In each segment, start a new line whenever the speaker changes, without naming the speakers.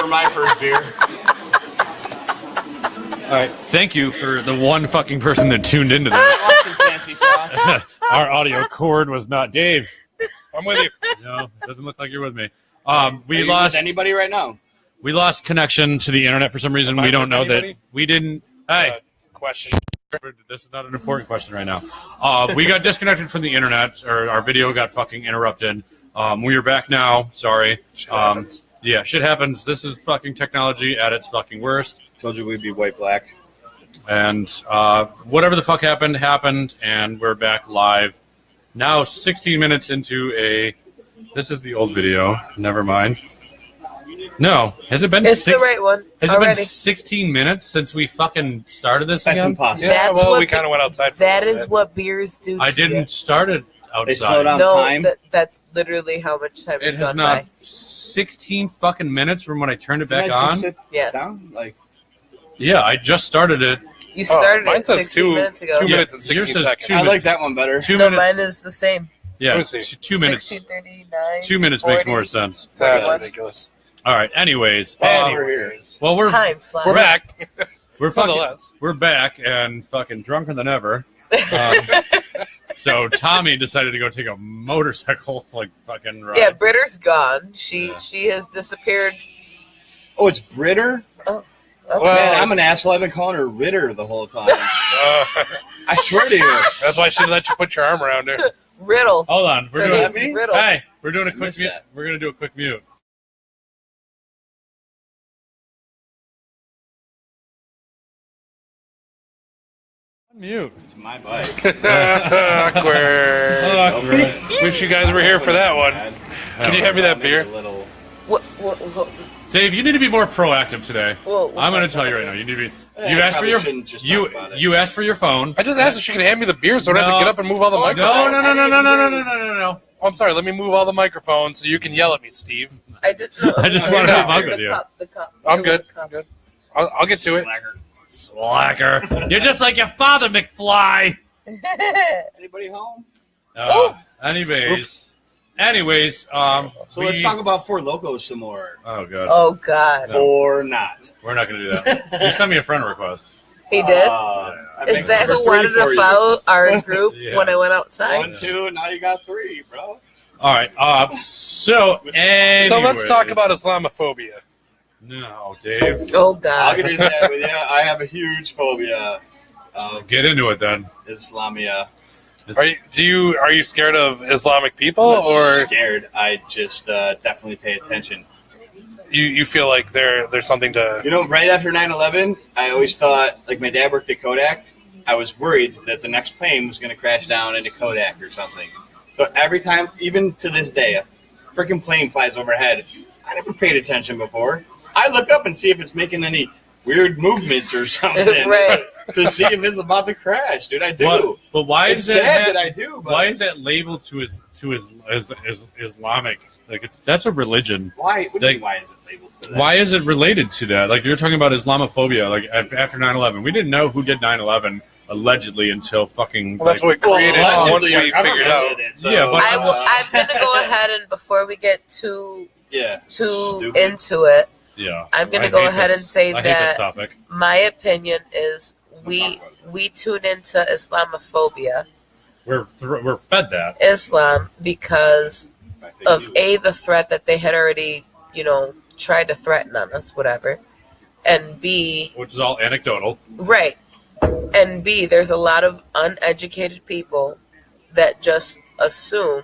for my first beer.
All right, thank you for the one fucking person that tuned into this.
Want some fancy sauce?
Our audio cord was not Dave.
I'm with you.
No, it doesn't look like you're with me.
Are
We
you
lost
with anybody right now?
we lost connection to the internet for some reason. We don't know that
Anybody?
we didn't. Hey,
Question.
this is not an important question right now. We got disconnected from the internet, or our video got fucking interrupted. We are back now. Sorry.
Shit happens.
Yeah, shit happens. This is fucking technology at its fucking worst.
Told you we'd be white black.
And whatever the fuck happened, and we're back live. Now 16 minutes into a... This is the old video. Never mind. No. Has it been
It's the right one.
Has it
already.
been 16 minutes since we fucking started this
That's
again?
impossible.
Yeah,
That's
well,
what
we kind of went outside for
That
a little
is
bit.
what beers do.
I
to
didn't start it
They slow
outside.
down
You. No,
time.
that's literally how much time
It
has
has
gone
not
by.
16 fucking minutes from when I turned it
Did
back
I just
on.
sit
Yes.
down? Like,
Yeah, I just started it.
You started
mine
it
says
16
two-
minutes ago.
2
Yeah,
minutes and
yours
16
says
seconds.
2
I
minutes.
like that one better.
2
No,
minutes.
mine is the same.
Yeah,
Let me see.
2 minutes.
16:39.
2 minutes makes
40.
more sense.
That's
What?
ridiculous.
All right. Anyways,
Anyways.
well, we're
Time flies.
We're back.
we're fucking,
Nonetheless.
we're back and fucking drunker than ever. So Tommy decided to go take a motorcycle like fucking ride.
Yeah, Britter's gone.
Yeah.
She has disappeared.
Oh, it's Britter?
Okay.
Well,
Man, I'm an asshole. I've been calling her Ritter the whole time. I swear to you.
That's why she let you put your arm around her.
Riddle.
Hold on. We're
Is
doing.
that me?
Riddle.
Hey, we're doing a quick
Missed
mute.
that.
We're gonna do a quick mute. Mute.
It's my bike.
Awkward. Wish you guys were here for that one. Can you hand me that beer?
What?
Dave, you need to be more proactive today.
Well,
I'm going to tell you right now. You need to be.
Hey,
You
I
asked for
probably
your.
shouldn't just
You
talk about it.
you asked for your phone.
I just asked if she could hand me the beer so I don't have
No.
to get up and move all the
Oh,
microphones.
No.
Oh, I'm sorry. Let me move all the microphones so you can yell at me, Steve.
I just
wanted
to
mug with you.
The cup.
I'm
It was
good.
the cup.
I'm good. I'll get to it.
Slacker.
Slacker. You're just like your father, McFly.
Anybody home?
Anyways.
So let's talk about Four Locos some more.
Oh god.
Oh God,
No.
Or not.
We're not going to do that. You sent me a friend request.
he did.
I
Is
think
that
number
who
3
wanted
for
to
you.
follow our group
Yeah.
when I went outside?
1, 2, and now you got 3, bro.
All right. So
So let's talk about Islamophobia.
No, Dave.
Oh
I'll
God.
get into that with you. I have a huge phobia of
Get into it then.
Islamia.
Are you scared of Islamic people,
I'm not
or
scared. I just definitely pay attention.
you feel like there's something to?
You know, right after 9/11, I always thought, like my dad worked at Kodak, I was worried that the next plane was going to crash down into Kodak or something. So every time, even to this day, a freaking plane flies overhead, I never paid attention before. I look up and see if it's making any weird movements or something
Right.
to see if it's about to crash, dude. I do.
What? But why
It's
is
sad that I do, but
Why is that labeled to Islamic? Like that's a religion.
why? What do you mean,
Like,
why is it labeled to that?
Why is it related to that? Like you're talking about Islamophobia. Like after 9/11, we didn't know who did 9/11 allegedly until fucking.
Well, that's
like,
what we created
allegedly,
once we
our
figured
government
out.
did it, so,
Yeah, but-
I'm gonna go ahead and before we get too
yeah, stupid.
into it,
yeah.
I'm gonna
I
go
hate
ahead
this.
and say
I hate this
that
topic.
my opinion is we tune into Islamophobia,
We're fed that.
Islam, because of A, the threat that they had already, tried to threaten on us, whatever, and B,
Which is all anecdotal.
right, and B, there's a lot of uneducated people that just assume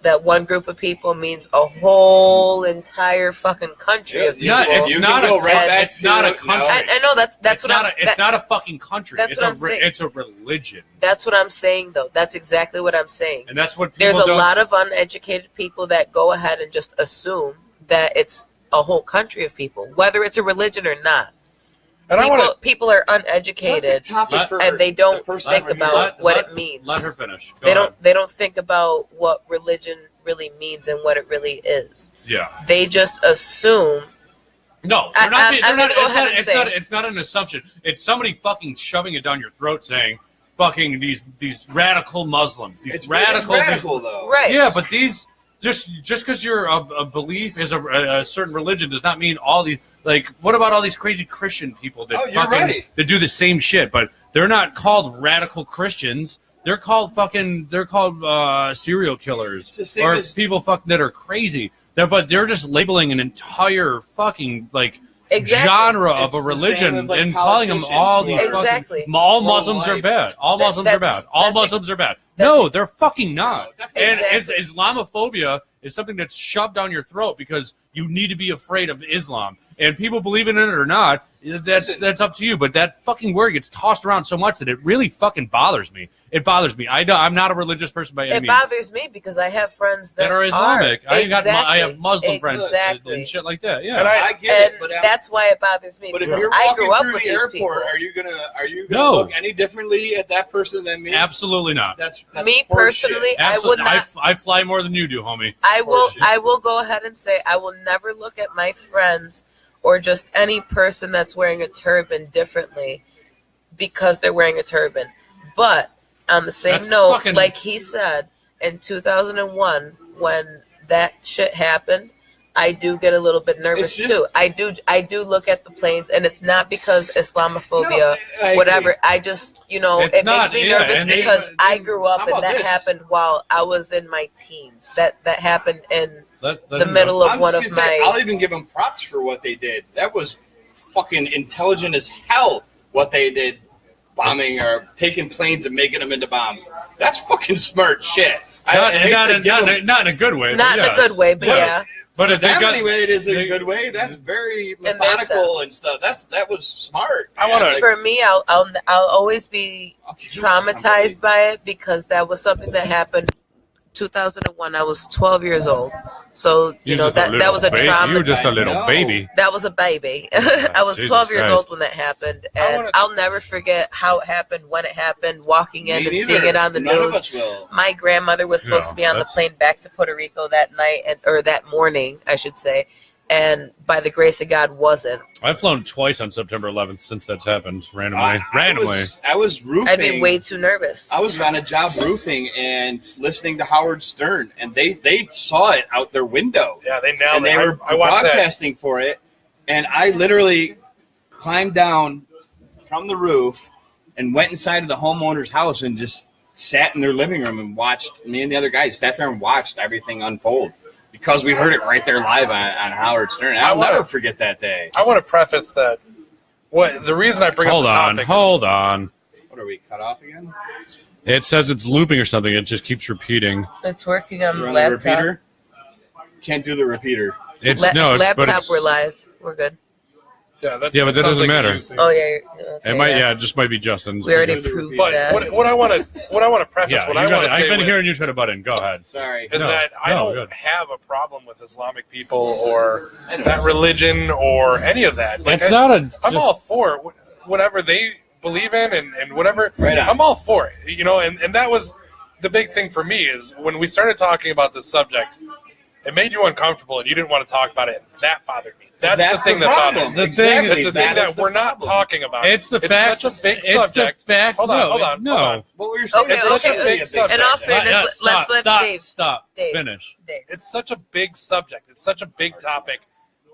that one group of people means a whole entire fucking country of people.
Yeah, it's
You
not
can go
a.
right back
It's
to
not a
it,
country.
I know that's
it's
what
not.
I'm.
It's not a fucking country.
that's
It's
what
a.
I'm saying.
It's a religion,
That's what I'm saying, though. That's exactly what I'm saying.
and that's what people
There's a
don't.
lot of uneducated people that go ahead and just assume that it's a whole country of people, whether it's a religion or not.
And I want
People are uneducated,
Topic for
and they don't
the person
think
over here.
about what it means.
Let her finish. Go
They
ahead.
don't. They don't think about what religion really means and what it really is.
Yeah.
They just assume.
No,
I-
they're not.
I'm
They're not.
gonna go
It's
ahead
not.
and
It's
say-
not. It's not an assumption. It's somebody fucking shoving it down your throat, saying, "Fucking these radical Muslims, these
It's
radical."
radical though.
Right.
Yeah, but these just because you're a belief is a certain religion does not mean all these. Like, what about all these crazy Christian people that that do the same shit, but they're not called radical Christians. They're called serial killers or people that are crazy. But they're just labeling an entire fucking genre of a religion and calling them all these all Muslims are bad. All Muslims are bad. All Muslims are bad. No, they're fucking not. And Islamophobia is something that's shoved down your throat because you need to be afraid of Islam. And people believe in it or not, that's up to you. But that fucking word gets tossed around so much that it really fucking bothers me. It bothers me. I'm not a religious person by any means.
It bothers me because I have friends that
are Islamic. I have Muslim friends and shit like that. Yeah,
and I get it, but
that's why it bothers me.
But if
because
you're
I
walking
grew up
through
with
the
these
airport,
people.
are you gonna look any differently at that person than me?
Absolutely not.
That's
me personally. I would not.
I fly more than you do, homie.
I will go ahead and say I will never look at my friends or just any person that's wearing a turban differently because they're wearing a turban. But on the same note, like he said, in 2001, when that shit happened, I do get a little bit nervous too. I do look at the planes, and it's not because Islamophobia, whatever. I just, it makes me nervous because I grew up and that happened while I was in my teens. That happened in the middle of one of my...
I'll even give them props for what they did. That was fucking intelligent as hell, what they did, bombing or taking planes and making them into bombs. That's fucking smart shit.
Not in a good way.
Not in a good way, but yeah.
But if
anyway, it is a good way. That's very methodical and stuff. That was smart.
For me, I'll always be traumatized by it because that was something that happened 2001. I was 12 years old. So, that was a trauma.
You were just a little baby.
That was a baby. I was 12 years old when that happened. And I'll never forget how it happened, when it happened, walking in and seeing it on the news. My grandmother was supposed to be on the plane back to Puerto Rico that night, or that morning, I should say. And by the grace of God, wasn't.
I've flown twice on September 11th since that's happened, randomly.
I was roofing.
I'd be way too nervous.
I was on a job roofing and listening to Howard Stern, and they saw it out their window.
Yeah, they nailed
and they were broadcasting for it, and I literally climbed down from the roof and went inside of the homeowner's house and just sat in their living room and watched. Me and the other guys sat there and watched everything unfold. Because we heard it right there live on Howard Stern. I'll never forget that day.
I want to preface that. The reason I bring up the topic
Hold on.
What, are we cut off again?
It says it's looping or something. It just keeps repeating.
It's working on the
laptop.
laptop.
Repeater? Can't do the repeater.
Laptop, we're live. We're good.
Yeah, but
that doesn't matter.
Oh yeah, okay,
it might. Yeah, it just might be Justin's.
We already proved that.
But what I want to preface,
I've been hearing you try to butt in. Go ahead.
Sorry.
I don't have a problem with Islamic people or that religion or any of that. I'm all for whatever they believe in and whatever.
Right on.
I'm all for it. And that was the big thing for me is when we started talking about this subject. It made you uncomfortable, and you didn't want to talk about it. That bothered me. That's the thing that bothered me. It's the thing that we're not talking about.
It's the fact.
It's such a big subject.
Hold
on.
What were you saying?
It's such a big subject.
In all fairness, let's let Dave.
Stop. Finish.
Dave.
It's such a big subject. It's such a big topic,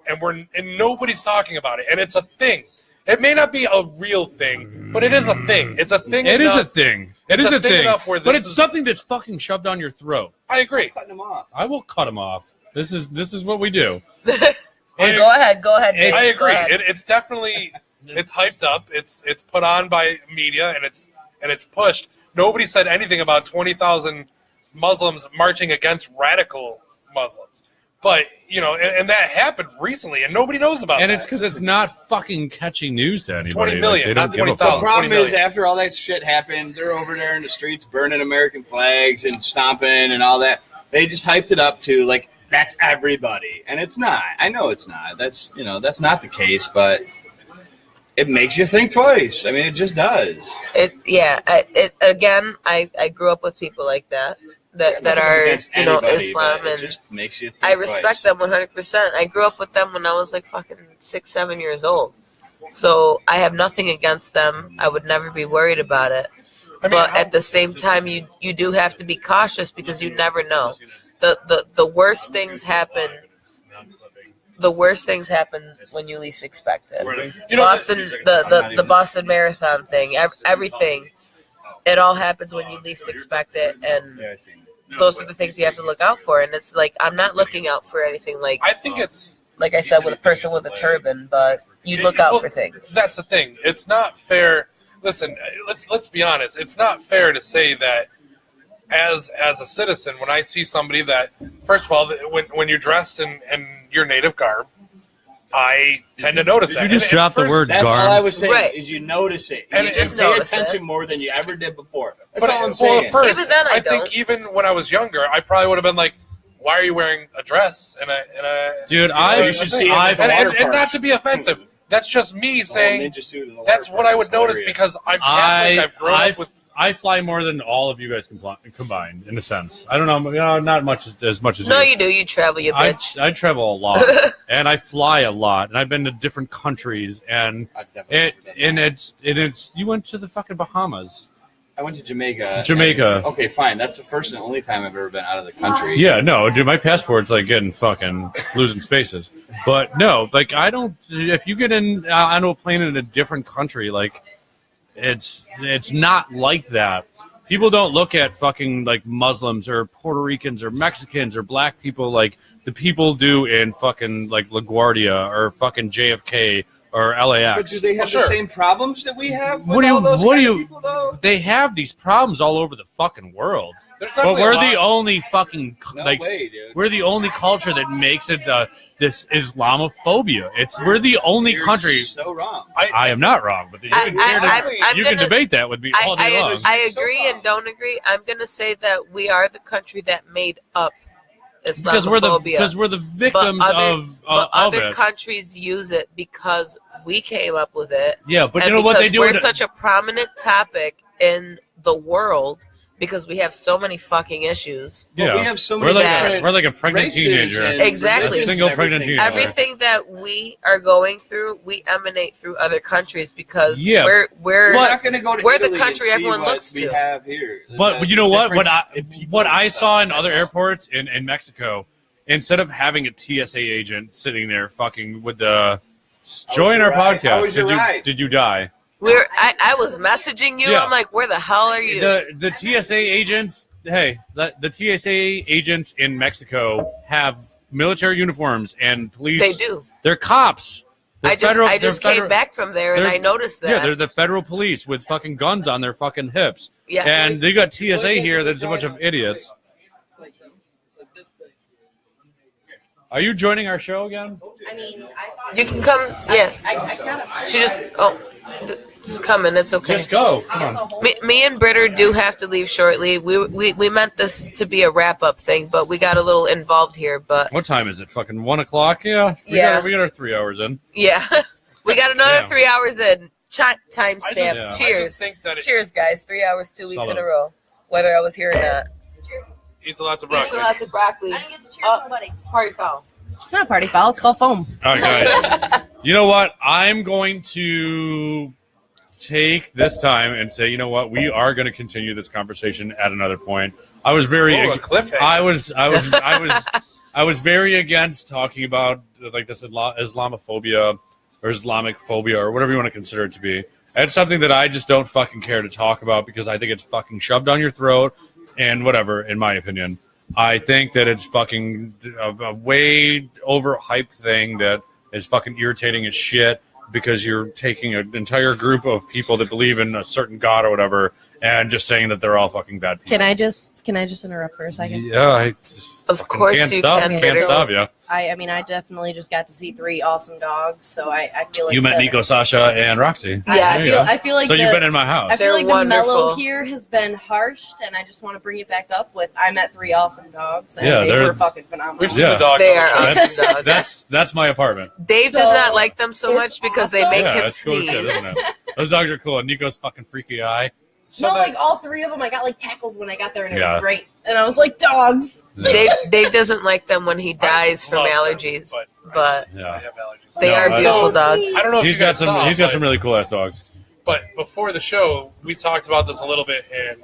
and nobody's talking about it. And it's a thing. It may not be a real thing, but it is a thing. It's a thing.
It is a thing. It is a thing. But it's something that's fucking shoved down your throat.
I agree.
Cutting them off.
I will cut him off. This is what we do.
Go ahead, Dave.
I agree. It's definitely hyped up. It's put on by media and it's pushed. Nobody said anything about 20,000 Muslims marching against radical Muslims. But, and that happened recently, and nobody knows about it.
And it's because it's not fucking catchy news to anybody.
20 million, not 20,000.
The problem is, after all that shit happened, they're over there in the streets burning American flags and stomping and all that. They just hyped it up to, that's everybody. And it's not. I know it's not. That's not the case, but it makes you think twice. I mean, it just does.
I grew up with people like that. That are Islam, and
just makes you think
I respect them 100%. I grew up with them when I was fucking 6-7 years old, so I have nothing against them. I would never be worried about it. But at the same time, you do have to be cautious because you never know. the worst things happen. The worst things happen when you least expect it.
You know,
Boston, the Boston Marathon thing, everything, it all happens when you least expect it, and those are the things you have to look out for. And it's like, I'm not looking out for anything like
I think it's
I said, with a person with a turban, but you look out for things.
That's the thing. It's not fair. Listen, let's be honest. It's not fair to say that as a citizen, when I see somebody that, first of all, when you're dressed in your native garb, I tend to notice that.
You just dropped the word
That's
garb.
all I was saying.
Right.
Is you notice it.
And
You
just
pay
notice
attention
it.
more than you ever did before. That's
But
all I'm
well,
saying.
at first,
Even then I
think
don't.
even when I was younger, I probably would have been like, "Why are you wearing a dress?" And
Dude,
you should see it at the water
and not
parks.
to be offensive. That's just me saying.
Ninja suit in the
That's
water
what I
park
would
is
notice
hilarious.
because I'm Catholic. I've grown up with.
I fly more than all of you guys combined, in a sense. I don't know, not much as much as
No,
you.
you do. You travel, you bitch.
I travel a lot, and I fly a lot, and I've been to different countries, and it's. You went to the fucking Bahamas.
I went to Jamaica.
Jamaica.
Okay, fine. That's the first and only time I've ever been out of the country.
Yeah, no, dude, my passport's like getting fucking losing spaces. But no, like I don't. If you get in onto a plane in a different country, like it's not like that. People don't look at fucking like Muslims or Puerto Ricans or Mexicans or black people like the people do in fucking like LaGuardia or fucking JFK or LAX.
But do they have
Well,
the
sure.
same problems that we have with
What do you-
all those
what do
kind
you-
of people, though?
They have these problems all over the fucking world.
There's
But
definitely
we're
a lot-
the only fucking
No
like
way, dude.
we're the only culture that makes it this Islamophobia. We're the only
You're
country.
so wrong.
I am not wrong, but you can,
I'm
you can
gonna-
debate that with me all day long.
I
So
agree
wrong.
and don't agree. I'm going to say that we are the country that made up
because
Islamophobia.
we're the victims of
other
it.
countries use it because we came up with it.
Yeah, but you
and
know what they
because
do?
We're
with it-
such a prominent topic in the world because we have so many fucking issues.
yeah,
we have so
we're
many
like
different
we're like a pregnant
races
teenager,
and
Exactly.
religions
A single
and
pregnant
everything.
teenager.
Everything that we are going through, we emanate through other countries because
Yeah.
we're
We're not going to go to
we're the
Italy
country
and see
everyone
what
looks
we
to.
have here.
But
The
you know what?
difference in people
What
and
I
stuff,
saw in
that's
other
all.
airports in Mexico, instead of having a TSA agent sitting there fucking with the join our
your ride? How
podcast,
was your ride?
did you die?
I was messaging you.
Yeah.
I'm like, where the hell are you?
The TSA agents, hey, the TSA agents in Mexico have military uniforms and police.
They do.
They're cops. They're
I just
they're
came back from there and
they're-
I noticed that.
Yeah, they're the federal police with fucking guns on their fucking hips.
Yeah.
And they got TSA here that's a bunch of idiots. Are you joining our show again?
I mean, I thought
You can come. Yes.
I kind of.
She just coming. It's okay.
Just go. Come on.
Me and Britter do have to leave shortly. We meant this to be a wrap up thing, but we got a little involved here. But
What time is it? Fucking 1 o'clock? Yeah.
Yeah.
We got our 3 hours in.
yeah, we got another
Damn.
3 hours in. Timestamp.
Yeah.
I
Cheers.
just think that
Cheers, guys. 3 hours, 2 weeks in
Solid.
a row. Whether I was here or not.
eats lots of
Thanks
broccoli.
a lot to broccoli.
I didn't get to cheer for nobody.
Party foul.
It's not a party foul. It's called foam.
All right, guys. You know what? I'm going to take this time and say, you know what? We are going to continue this conversation at another point. I was very,
Oh, a cliffhanger.
I was very against talking about like this Islamophobia or Islamic phobia or whatever you want to consider it to be. It's something that I just don't fucking care to talk about because I think it's fucking shoved down your throat and whatever, in my opinion. I think that it's fucking a way overhyped thing that is fucking irritating as shit because you're taking an entire group of people that believe in a certain god or whatever and just saying that they're all fucking bad people.
Can I just interrupt for a second?
Yeah, I
Of
fucking
course
can't
you
stop.
can,
Can't
Peter.
stop you.
I mean, I definitely just got to see 3 awesome dogs, so I feel like
You met
the-
Nico, Sasha, and Roxy.
Yeah,
There you go.
I feel like
So
the,
you've been in my house.
I feel
They're
like the mellow
wonderful.
here has been harshed, and I just want to bring it back up with I met 3 awesome dogs, and
Yeah,
they
they're-
were fucking phenomenal.
We've seen
Yeah.
the dogs.
They
on the
are
show.
awesome dogs.
That's my apartment.
Dave does
So,
not like them so
it's
much because they
awesome.
make
Yeah,
him
that's cool
sneeze.
shit, isn't it? Those dogs are cool. And Nico's fucking freaky eye.
So
no,
that-
like all 3 of them, I got like tackled when I got there, and it
Yeah.
was great. And I was like, dogs.
Dave doesn't like them when he dies from
love them,
allergies,
I
but
just-
Yeah.
I have allergies.
they
No,
are
I-
beautiful
So
dogs.
I don't know if
He's
you
got
guys saw,
some
but,
really cool ass dogs.
but before the show, we talked about this a little bit, and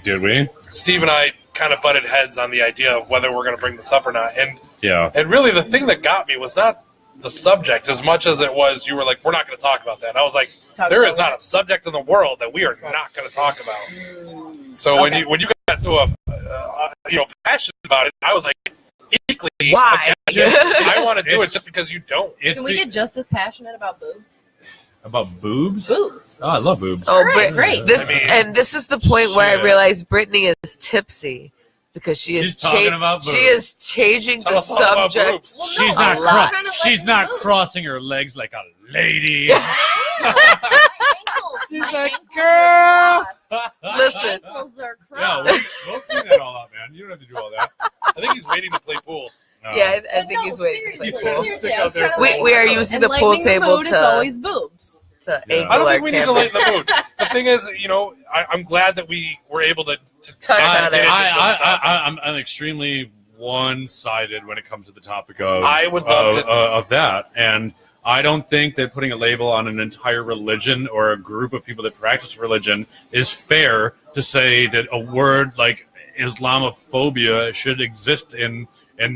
Did we?
Steve and I kind of butted heads on the idea of whether we're going to bring this up or not. And
Yeah.
and really, the thing that got me was not the subject as much as it was you were like, we're not going to talk about that. And I was like, there is not a subject in the world that we are not going to talk about. So
Okay.
when you got so passionate about it, I was like, equally,
Why?
I want to do it
It's-
just because you don't.
It's
Can we get just as passionate about boobs?
about boobs?
Boobs.
Oh, I love boobs.
Oh,
All right,
Brit-
great.
This
I mean,
and this is the point where I
shit.
realized Brittany is tipsy because she is
She's talking about
she
boobs.
is changing
Tell
the
us all about
subject.
boobs.
Well,
She's
no,
not
I'm
cro-
trying to
she's
let
not
you know.
crossing her legs like a lady.
My ankles.
She's
my
like,
ankles
"Girl."
are
Listen,
crossed. My ankles are
Yeah,
crossed.
we'll clean that all up, man. You don't have to do all that.
I think he's waiting to play pool.
yeah, I
But
think
no,
he's waiting to play
seriously,
pool.
seriously,
Stick
I
out
was
there
trying to
for
lighten
We are
the mood.
using
And
the pool
lightening the
table
mood is
to-
always boobs.
To
Yeah.
angle
I don't
our
think we need to
camera.
lighten the mood. The thing is, I'm glad that we were able to
Touch
actually
on
get
it.
into some topic.
I'm extremely one-sided when it comes to the topic of
I would love to-
of that, and I don't think that putting a label on an entire religion or a group of people that practice religion is fair to say that a word like Islamophobia should exist in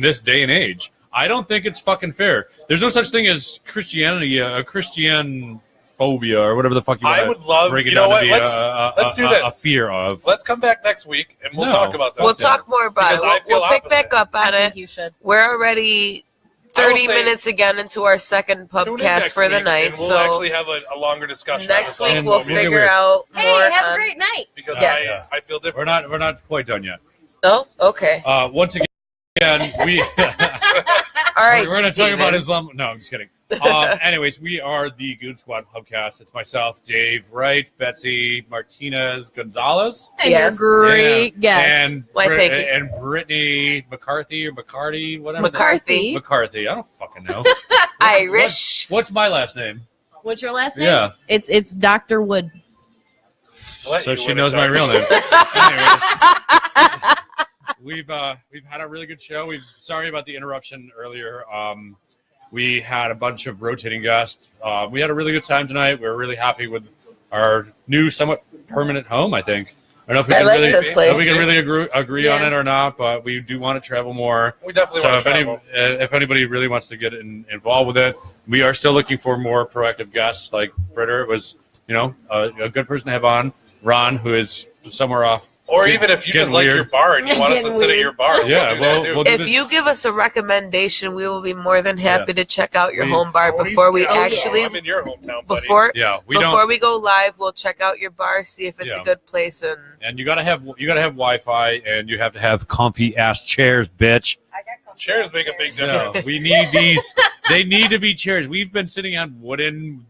this day and age. I don't think it's fucking fair. There's no such thing as Christianity, a Christian phobia or whatever the fuck you want
I would love.
break it
You know
down
what?
to be
Let's do
a
this.
fear of.
Let's come back next week and we'll
No.
talk about this.
We'll talk more about
Because
it.
I feel
We'll pick
opposite.
back up
I
on
think
it.
you should.
We're already
I will
30
say-
minutes again into our second
Tune in
pubcast
next
for the
week,
night.
and we'll
So
actually have a longer discussion.
next
on this
week
We'll
we'll
get weird.
figure out
Hey,
more
have a
on.
great night.
because
Yes.
I feel different.
We're not quite done yet.
Oh, okay.
Once again, we
All right.
we're going to talk
Steven.
about Islam. No, I'm just kidding. Anyways, we are the Goon Squad Pubcast. It's myself, Dave Wright, Betsy Martinez Gonzalez,
And
Yes.
you're great guest.
and
Why, thank you.
and Brittany McCarthy or McCarty, whatever.
McCarthy.
McCarthy. I don't fucking know.
Irish.
What's my last name?
What's your last name?
Yeah.
It's Dr. Wood.
Let
So
you
she
win
knows
it,
my
Doug.
real name. Anyways, we've had a really good show. Sorry about the interruption earlier. We had a bunch of rotating guests. We had a really good time tonight. We're really happy with our new, somewhat permanent home, I think. I don't know if we
I
can
like
really,
this
if
place.
we can really agree on
Yeah.
it or not, but we do want to travel more.
We definitely
So
want to
if,
travel.
if anybody really wants to get involved with it, we are still looking for more proactive guests. Like Britter was, a good person to have on. Ron, who is somewhere off.
Or even if you
Getting
just like
weird.
your bar and you want us to
Getting
sit at
weird.
your bar,
Yeah,
we'll do that
well,
too.
we'll do
If
this-
you give us a recommendation, we will be more than happy to check out your
We-
home bar
Tony's
before we
down.
actually
I'm in your hometown, buddy.
before
Yeah, we
before
don't.
we go live. We'll check out your bar, see if it's
Yeah.
a good place, and
And you gotta have Wi-Fi, and you have to have comfy ass chairs, bitch.
Chairs make a big
No,
difference.
we need these. They need to be chairs. We've been sitting on wooden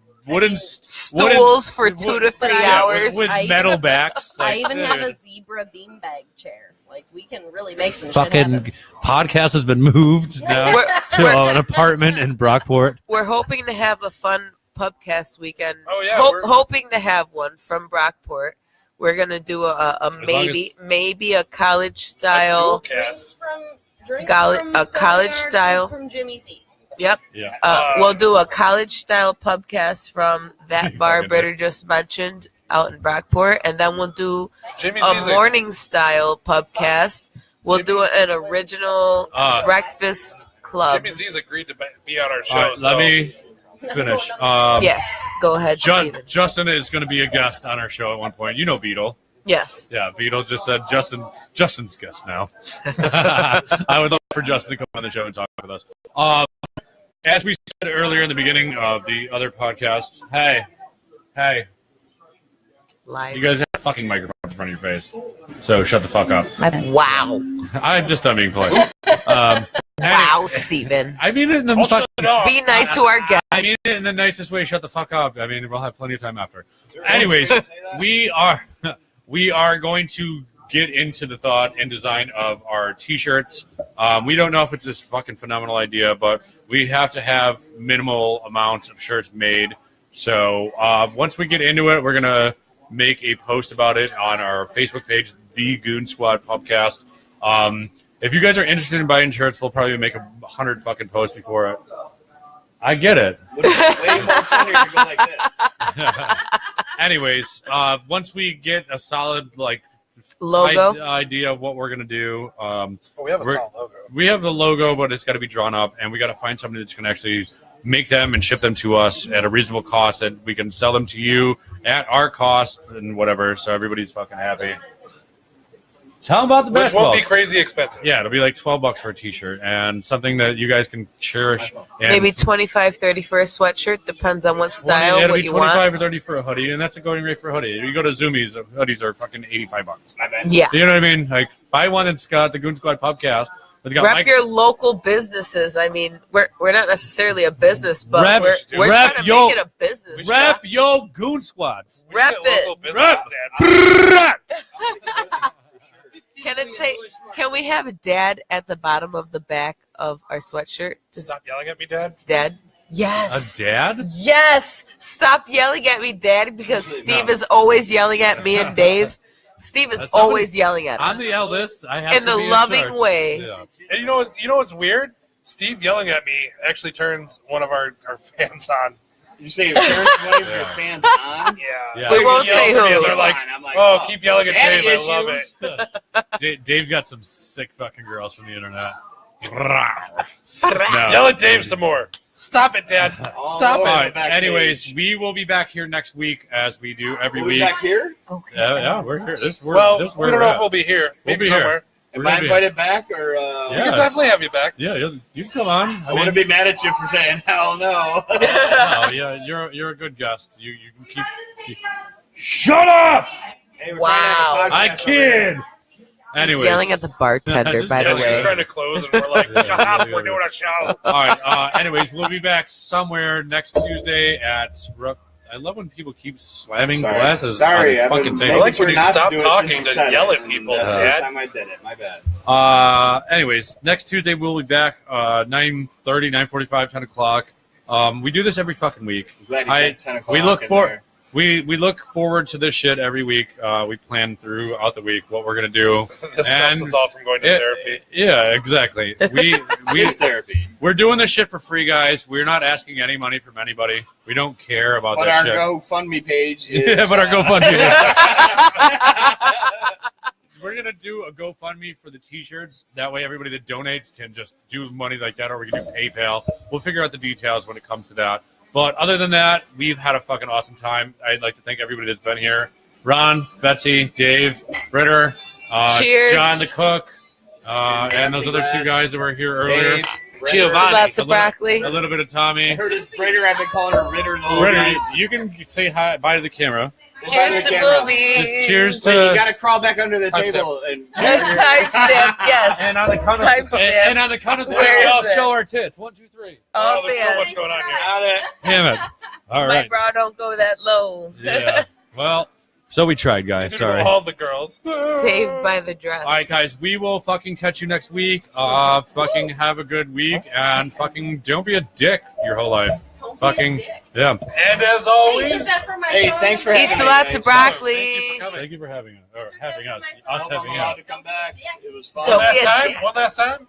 stools for 2 to 3
But
hours.
with
I even
metal
have-
backs.
I
Like,
even have
dude,
a zebra beanbag chair. Like, we can really make some shit happen.
fucking podcast has been moved now
We're,
to
we're-
an apartment in Brockport.
we're hoping to have a fun pubcast weekend.
Oh, yeah, we're-
hoping to have one from Brockport. We're gonna do a
long
maybe a college
A
style.
dual cast.
Drinks
Gal-
from
a college
Stoneyard,
style.
From Jimmy's Eats.
Yep.
Yeah.
We'll do a college style pubcast from that
You
bar
fucking
Britter just mentioned out in Brockport, and then we'll do
Jimmy's
a
Easy.
morning style pubcast. We'll do an original breakfast club.
Jimmy Z's agreed to be on our show.
All right,
so
let me finish.
Yes, go ahead, Steven.
Justin is going to be a guest on our show at one point. You know Beetle.
Yes.
Yeah, Beetle just said Justin's guest now. I would love for Justin to come on the show and talk with us. As we said earlier in the beginning of the other podcast, hey,
Live.
you guys have a fucking microphone in front of your face, so shut the fuck up.
Wow.
I'm just done being polite.
Wow, Steven.
I mean it in the
I'll
fuck,
shut it off.
Be nice to our guests.
I mean it in the nicest way. Shut the fuck up. I mean we'll have plenty of time after. Anyways, we are going to get into the thought and design of our T-shirts. We don't know if it's this fucking phenomenal idea, but we have to have minimal amounts of shirts made. So once we get into it, we're gonna make a post about it on our Facebook page, The Goon Squad Pubcast. If you guys are interested in buying shirts, we'll probably make 100 fucking posts before it. I get it.
Would it be way more funnier to go like this?
Anyways, once we get a solid
Logo.
idea of what we're gonna do.
We have a
We're-
solid logo.
We have the logo, but it's got to be drawn up, and we got to find somebody that's going to actually make them and ship them to us at a reasonable cost that we can sell them to you at our cost and whatever, so everybody's fucking happy. Tell them about the
Which
basketball.
won't be crazy expensive.
Yeah, it'll be like $12 for a T-shirt and something that you guys can cherish. And
Maybe 25, 30 for a sweatshirt. Depends on what style,
it'll
what
be
you
25
want.
or 30 for a hoodie, and that's a going rate for a hoodie. You go to Zoomies, hoodies are fucking $85.
My bad.
Yeah.
You know what I mean? Like, buy one that's got the Goon Squad podcast. It's got
Rep your local businesses. I mean, we're not necessarily a business, but
Rep-
we're
rep
trying to
your-
make it a business.
Rep yo Goon Squads.
We
Rep
should get local
it.
business,
Rep.
Dad.
Can it say? Can we have a dad at the bottom of the back of our sweatshirt? Just
Stop yelling at me, Dad.
dad.
A
Yes.
dad?
Yes. Stop yelling at me, Dad, because Steve is always yelling at me and Dave. Steve is
That's not
always yelling at
I'm
us.
the eldest. I have
In
to
the
be
loving
charge.
way.
Yeah.
And you know what's weird? Steve yelling at me actually turns one of our fans on.
You say it turns one of your
Yeah.
fans on?
Yeah.
Yeah.
We
They
won't
yell
say
for me,
who.
They're like,
I'm like,
oh, keep yelling at
daddy
Dave. I love
issues.
it.
Dave's got some sick fucking girls from the internet. No.
Yell at Dave some more. Stop it, Dad.
All
Stop
over
it.
All
the
right.
back
Anyways,
page.
we will be back here next week as we do every
We'll be
week.
back here?
Okay.
Yeah, we're here. This is where,
Well,
this is
we
where
don't
we're
know
at.
if we'll be here.
We'll
Maybe
be here.
somewhere.
Am
We're
I
gonna be-
invited back or?
We
Yeah.
can definitely have you back.
Yeah, you can come on.
I wouldn't be mad at you for saying hell no.
no, yeah, you're a good guest. You can keep. Shut up!
Hey, we're
Wow.
trying to
I
have a podcast
kid.
over
Anyways,
He's yelling at the bartender,
Just
by
Yeah,
the
she's
way.
trying to close, and we're like,
Yeah,
shut up,
yeah,
we're
yeah.
doing a show.
all right. Anyways, we'll be back somewhere next Tuesday at. I love when people keep slamming
Sorry.
glasses
Sorry,
on
I've
the
been
fucking
making
I
table.
like when you
not to
stop
do it
talking
since you
to
said
yell
it,
at people,
and that's
Dad.
the time I did it. My bad.
Anyways, next Tuesday we'll be back 9:30, 9:45, 10 o'clock. We do this every fucking week.
I'm glad you said 10 o'clock.
We look
in
for
there.
we look forward to this shit every week. We plan throughout the week what we're gonna do.
This stops
And
us all from going to therapy.
Yeah, exactly.
Kids therapy.
We're doing this shit for free, guys. We're not asking any money from anybody. We don't care about
But
that
our
shit.
GoFundMe page is.
Yeah, but our GoFundMe. We're gonna do a GoFundMe for the T-shirts. That way, everybody that donates can just do money like that, or we can do PayPal. We'll figure out the details when it comes to that. But other than that, we've had a fucking awesome time. I'd like to thank everybody that's been here: Ron, Betsy, Dave, Ritter,
Cheers.
John the cook, and those other two guys that were here earlier.
Dave,
Giovanni.
Lots of
A little-
broccoli.
A little bit of
I
Tommy.
heard his Ritter. I've been calling her Ritter. the whole
Ritter,
night.
you can say hi, bye to the camera.
Say bye
Cheers
the
to
camera.
boobies.
Cheers to.
Wait, you gotta crawl back under the
Timestamp.
table and.
Timestamp, yes.
And on the count of
Timestamp.
and on the count of three,
Where
we all
is it?
show our tits. 1, 2, 3.
Oh,
Oh,
there's so
man.
much going on here.
Got it.
Damn it! All
My
right.
bra don't go that low.
Yeah. Well, so we tried, guys. Sorry.
All the girls.
Saved by the dress.
All right, guys. We will fucking catch you next week. Fucking have a good week, and fucking don't be a dick your whole life.
Don't be a
Fucking
dick.
yeah.
And as
Hey,
always,
is that for my
Hey,
son?
thanks for having
Eats
me.
lots
guys.
of broccoli.
Thank you for coming.
Thank you for having us, or
It's
having us,
okay,
I
us
hope I'm
having
allowed
us.
to come back. It was fun.
Don't
One last
be a
time.
dick.
One last time.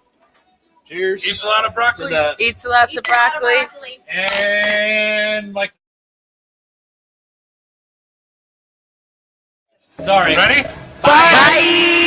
Cheers.
Eats a lot of
to
broccoli.
the
Eats lots of
Eats a lot of
broccoli.
And Mike. Sorry.
Ready?
Bye.